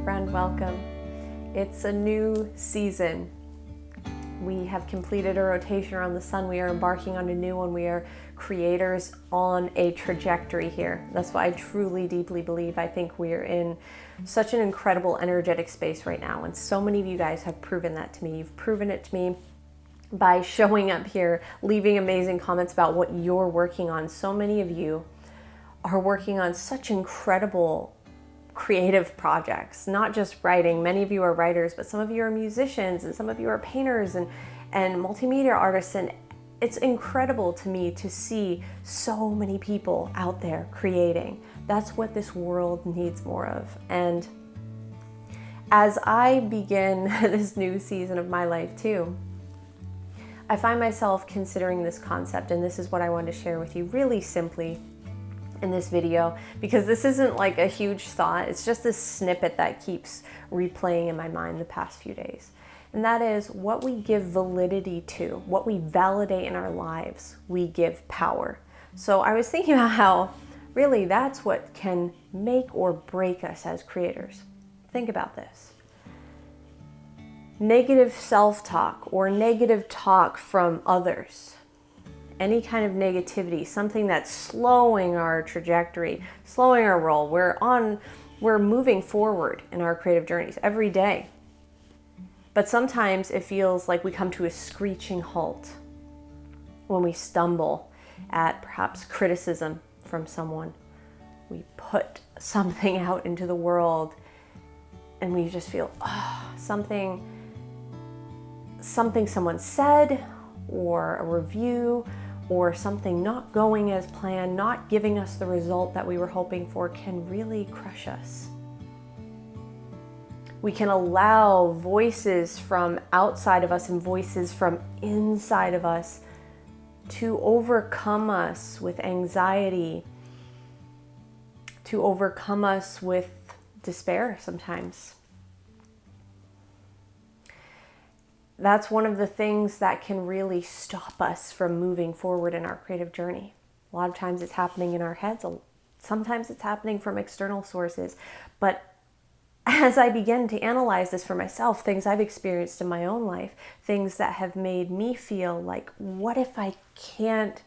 friend, welcome. It's a new season. We have completed a rotation around the sun. We are embarking on a new one. We are creators on a trajectory here. That's what I truly, deeply believe. I think we're in such an incredible energetic space right now. And so many of you guys have proven that to me. You've proven it to me by showing up here, leaving amazing comments about what you're working on. So many of you are working on such incredible creative projects, not just writing. Many of you are writers, but some of you are musicians and some of you are painters and multimedia artists. And it's incredible to me to see so many people out there creating. That's what this world needs more of. And as I begin this new season of my life too, I find myself considering this concept, and this is what I want to share with you really simply in this video, because this isn't like a huge thought. It's just this snippet that keeps replaying in my mind the past few days. And that is what we give validity to, what we validate in our lives, we give power. So I was thinking about how really that's what can make or break us as creators. Think about this. Negative self-talk or negative talk from others. Any kind of negativity, something that's slowing our trajectory, slowing our roll. We're moving forward in our creative journeys every day. But sometimes it feels like we come to a screeching halt when we stumble at perhaps criticism from someone. We put something out into the world and we just feel something someone said, or a review, or something not going as planned, not giving us the result that we were hoping for, can really crush us. We can allow voices from outside of us and voices from inside of us to overcome us with anxiety, to overcome us with despair sometimes. That's one of the things that can really stop us from moving forward in our creative journey. A lot of times it's happening in our heads. Sometimes it's happening from external sources. But as I begin to analyze this for myself, things I've experienced in my own life, things that have made me feel like, what if I can't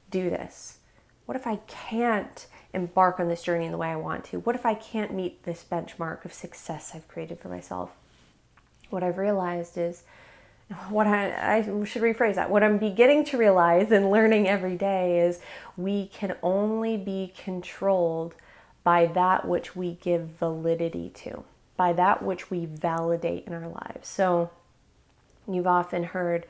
do this? What if I can't embark on this journey in the way I want to? What if I can't meet this benchmark of success I've created for myself? What I've realized is, I should rephrase that. What I'm beginning to realize and learning every day is we can only be controlled by that which we give validity to, by that which we validate in our lives. So you've often heard,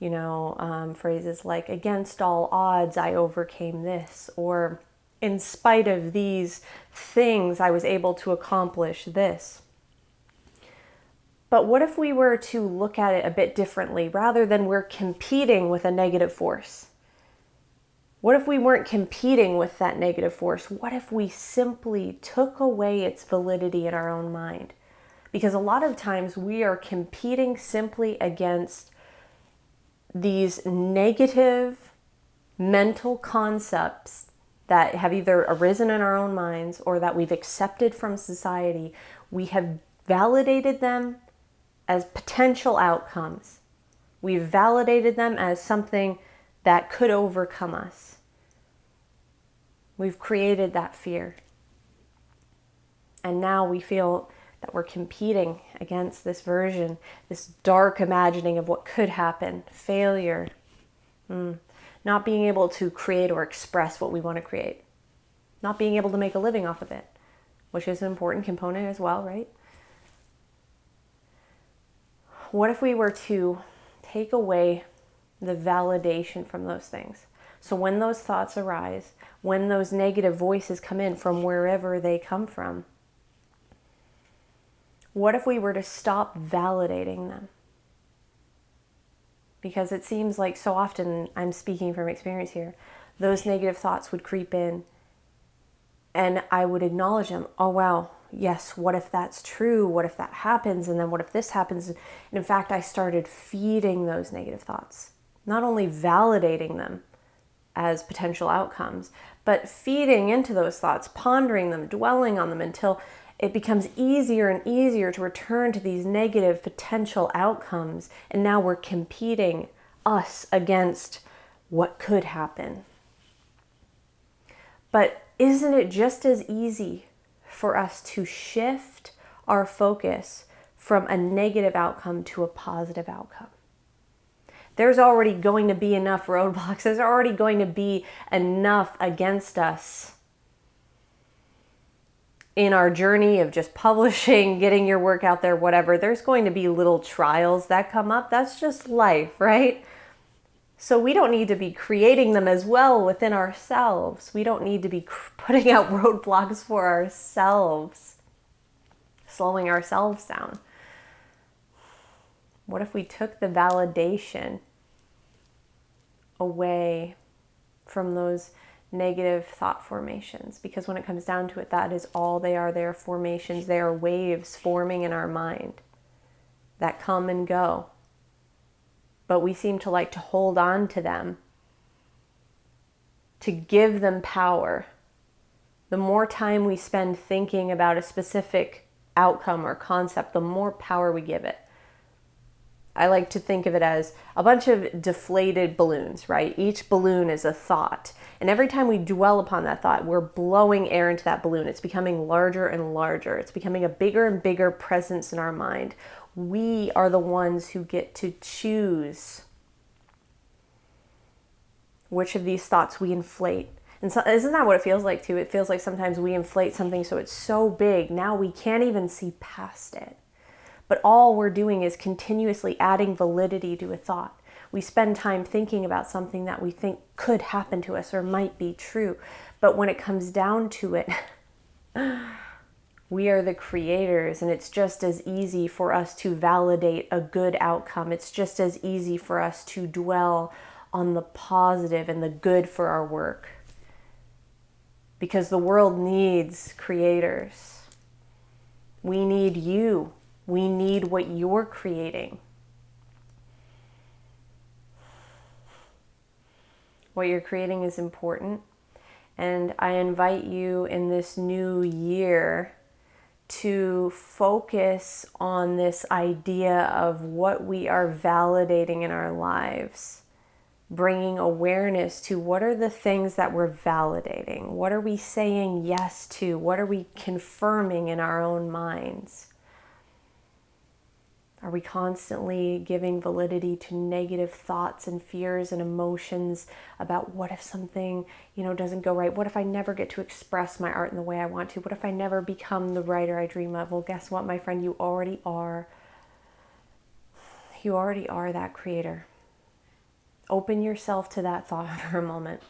phrases like, against all odds, I overcame this, or in spite of these things, I was able to accomplish this. But what if we were to look at it a bit differently, rather than we're competing with a negative force? What if we weren't competing with that negative force? What if we simply took away its validity in our own mind? Because a lot of times we are competing simply against these negative mental concepts that have either arisen in our own minds or that we've accepted from society. We have validated them as potential outcomes. We've validated them as something that could overcome us. We've created that fear. And now we feel that we're competing against this version, this dark imagining of what could happen, failure, not being able to create or express what we want to create, not being able to make a living off of it, which is an important component as well, right? What if we were to take away the validation from those things? So when those thoughts arise, when those negative voices come in from wherever they come from, what if we were to stop validating them? Because it seems like so often, I'm speaking from experience here, those negative thoughts would creep in and I would acknowledge them. Oh, wow. Yes, what if that's true? What if that happens? And then what if this happens? And in fact, I started feeding those negative thoughts, not only validating them as potential outcomes, but feeding into those thoughts, pondering them, dwelling on them until it becomes easier and easier to return to these negative potential outcomes. And now we're competing us against what could happen. But isn't it just as easy for us to shift our focus from a negative outcome to a positive outcome? There's already going to be enough roadblocks. There's already going to be enough against us in our journey of just publishing, getting your work out there, whatever. There's going to be little trials that come up. That's just life, right? So we don't need to be creating them as well within ourselves. We don't need to be putting out roadblocks for ourselves, slowing ourselves down. What if we took the validation away from those negative thought formations? Because when it comes down to it, that is all they are. They are formations. They are waves forming in our mind that come and go. But we seem to like to hold on to them, to give them power. The more time we spend thinking about a specific outcome or concept, the more power we give it. I like to think of it as a bunch of deflated balloons, right? Each balloon is a thought. And every time we dwell upon that thought, we're blowing air into that balloon. It's becoming larger and larger. It's becoming a bigger and bigger presence in our mind. We are the ones who get to choose which of these thoughts we inflate. And so, isn't that what it feels like too? It feels like sometimes we inflate something so it's so big, now we can't even see past it. But all we're doing is continuously adding validity to a thought. We spend time thinking about something that we think could happen to us or might be true. But when it comes down to it, we are the creators, and it's just as easy for us to validate a good outcome. It's just as easy for us to dwell on the positive and the good for our work. Because the world needs creators. We need you. We need what you're creating. What you're creating is important. And I invite you in this new year to focus on this idea of what we are validating in our lives. Bringing awareness to what are the things that we're validating? What are we saying yes to? What are we confirming in our own minds? Are we constantly giving validity to negative thoughts and fears and emotions about what if something, doesn't go right? What if I never get to express my art in the way I want to? What if I never become the writer I dream of? Well, guess what, my friend? You already are. You already are that creator. Open yourself to that thought for a moment.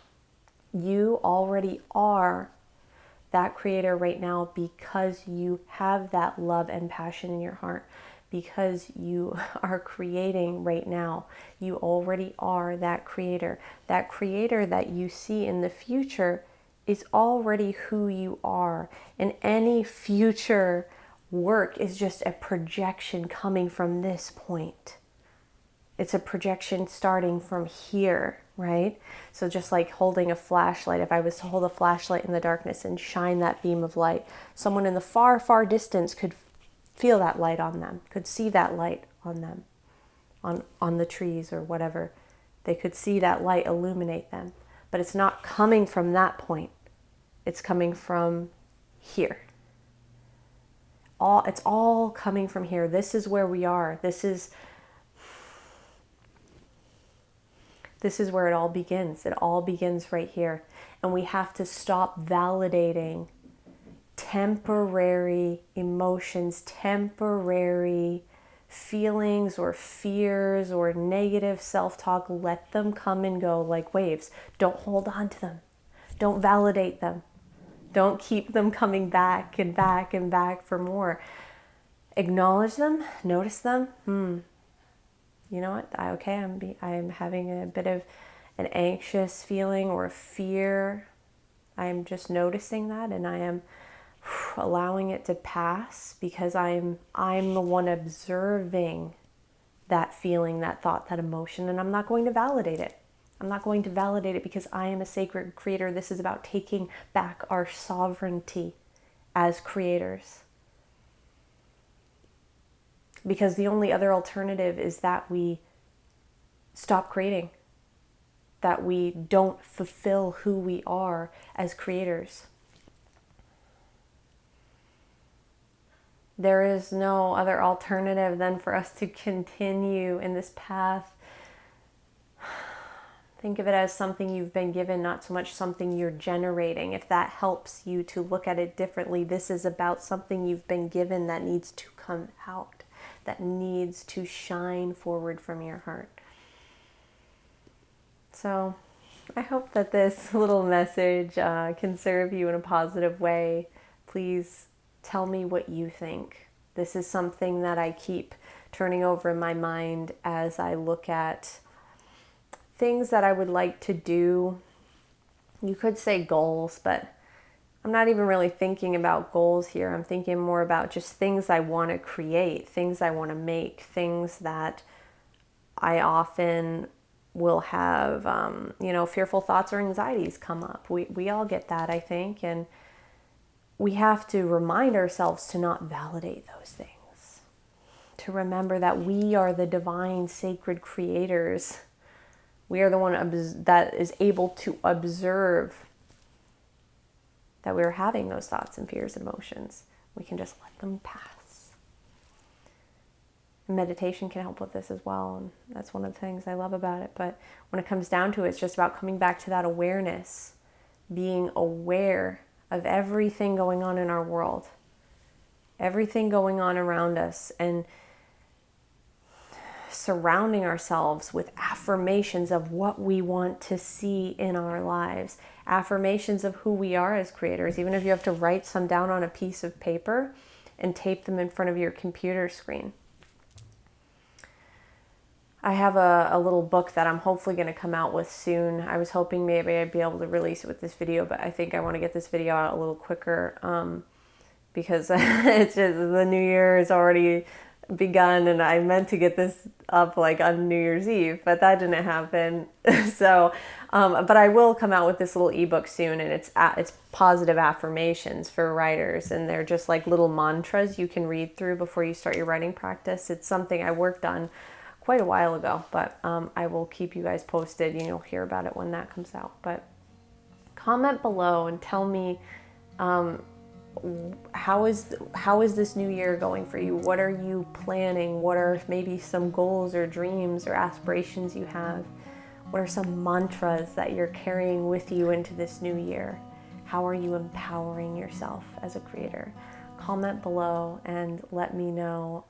You already are that creator right now because you have that love and passion in your heart. Because you are creating right now. You already are that creator. That creator that you see in the future is already who you are. And any future work is just a projection coming from this point. It's a projection starting from here, right? So just like holding a flashlight, if I was to hold a flashlight in the darkness and shine that beam of light, someone in the far, far distance could feel that light on them, could see that light on them, on the trees or whatever. They could see that light illuminate them. But it's not coming from that point. It's coming from here. It's all coming from here. This is where we are. This is where it all begins. It all begins right here. And we have to stop validating temporary emotions, temporary feelings or fears or negative self-talk. Let them come and go like waves. Don't hold on to them. Don't validate them. Don't keep them coming back and back and back for more. Acknowledge them. Notice them. You know what? I'm having a bit of an anxious feeling or a fear. I'm just noticing that, and I am allowing it to pass because I'm the one observing that feeling, that thought, that emotion, and I'm not going to validate it. I'm not going to validate it because I am a sacred creator. This is about taking back our sovereignty as creators. Because the only other alternative is that we stop creating, that we don't fulfill who we are as creators. There is no other alternative than for us to continue in this path. Think of it as something you've been given, not so much something you're generating. If that helps you to look at it differently, this is about something you've been given that needs to come out, that needs to shine forward from your heart. So I hope that this little message can serve you in a positive way. Please tell me what you think. This is something that I keep turning over in my mind as I look at things that I would like to do. You could say goals, but I'm not even really thinking about goals here. I'm thinking more about just things I want to create, things I want to make, things that I often will have, fearful thoughts or anxieties come up. We all get that, I think, and we have to remind ourselves to not validate those things, to remember that we are the divine, sacred creators. We are the one that is able to observe that we're having those thoughts and fears and emotions. We can just let them pass. Meditation can help with this as well, and that's one of the things I love about it. But when it comes down to it, it's just about coming back to that awareness, being aware of everything going on in our world, everything going on around us, and surrounding ourselves with affirmations of what we want to see in our lives, affirmations of who we are as creators. Even if you have to write some down on a piece of paper and tape them in front of your computer screen. I have a little book that I'm hopefully going to come out with soon. I was hoping maybe I'd be able to release it with this video, but I think I want to get this video out a little quicker because it's just the new year is already begun, and I meant to get this up like on New Year's Eve, but that didn't happen. So, but I will come out with this little ebook soon, and it's positive affirmations for writers, and they're just like little mantras you can read through before you start your writing practice. It's something I worked on quite a while ago, but I will keep you guys posted. You'll hear about it when that comes out. But comment below and tell me how is this new year going for you? What are you planning? What are maybe some goals or dreams or aspirations you have? What are some mantras that you're carrying with you into this new year? How are you empowering yourself as a creator? Comment below and let me know.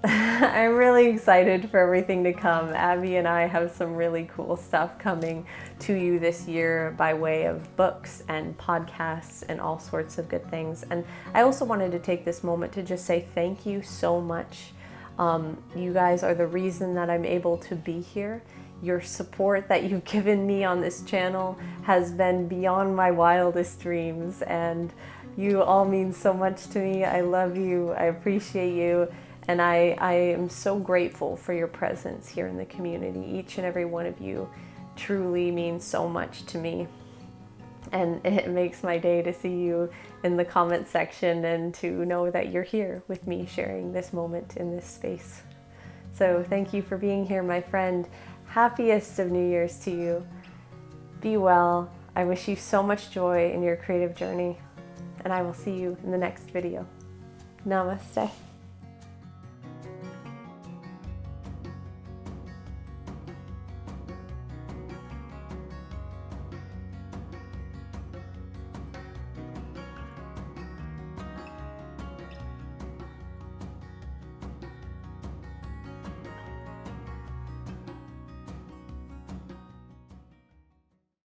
I'm really excited for everything to come. Abby and I have some really cool stuff coming to you this year by way of books and podcasts and all sorts of good things. And I also wanted to take this moment to just say thank you so much. You guys are the reason that I'm able to be here. Your support that you've given me on this channel has been beyond my wildest dreams, and you all mean so much to me. I love you. I appreciate you. And I am so grateful for your presence here in the community. Each and every one of you truly means so much to me. And it makes my day to see you in the comment section and to know that you're here with me sharing this moment in this space. So thank you for being here, my friend. Happiest of New Year's to you. Be well. I wish you so much joy in your creative journey. And I will see you in the next video. Namaste.